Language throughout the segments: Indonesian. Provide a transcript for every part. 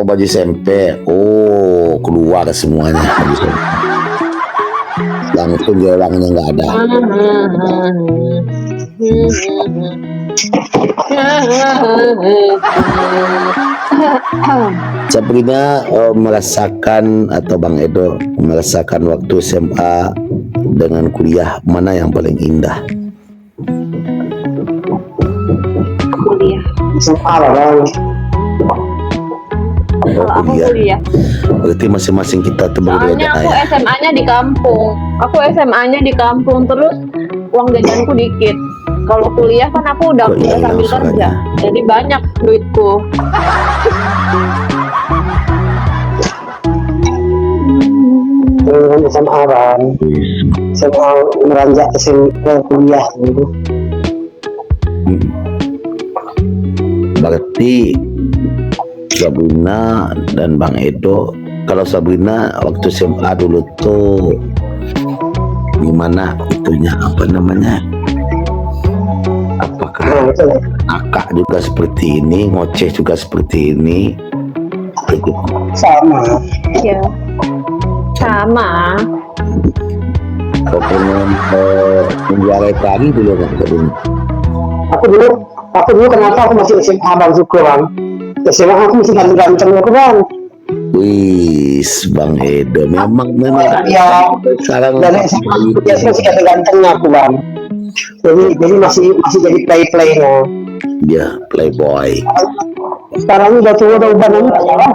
Oh, baju SMP. Oh, keluar semuanya baju SMP. Langsung orangnya nggak ada. Sabrina merasakan atau Bang Edo merasakan waktu SMA dengan kuliah, mana yang paling indah? Kuliah. SMA lah Bang. Kalau aku kuliah. Berarti masing-masing kita tuh berbeda Soalnya aku ya. SMA-nya di kampung. Aku SMA-nya di kampung, terus uang jajanku dikit. Kalau kuliah kan aku udah Kok hilang sambil suaranya? kerja, jadi banyak duitku. SMA Bang. SMA meranjak ke kuliah gitu. Berarti Sabrina dan Bang Edo, kalau Sabrina waktu SMA dulu tuh gimana itunya, apa namanya? Apakah Betul. akak juga seperti ini, ngoceh juga seperti ini? Gitu. Sama. Ya, sama. Kau pengen menjuarai tadi dulu kan Sabrina? Aku dulu kenapa aku masih SMA Bang Suko Bang. SMA aku masih ganteng-ganteng aku Bang. Wis, Bang Edo memang Ya, sekarang dari SMA aku masih ganteng-gantengnya aku Bang. Jadi masih jadi play-playnya. ya playboy. Sekarang udah tua udah ubah namanya Bang.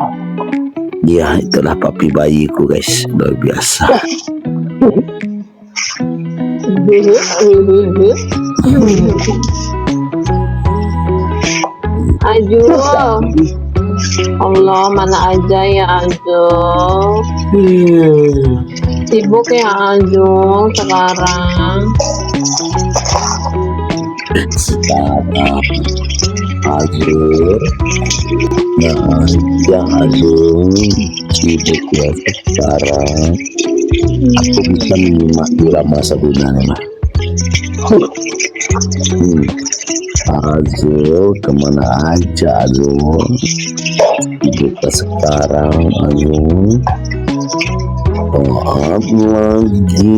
Ya itulah papi bayiku guys, luar biasa. Aju. Allah, mana aja ya Aju. Sibuk ya Aju sekarang. Sekarang Azur, nah yang Azur sibuk ya sekarang. Aku bisa menyimak drama Sabrina mah. Azul kemana aja Azul? Kita sekarang Azul. Maaf lagi.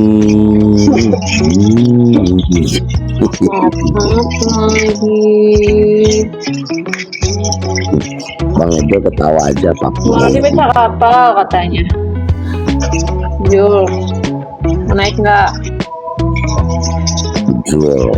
Bang Edo ketawa aja papi. Lagi minta apa katanya? Jul, mau naik nggak? Jul.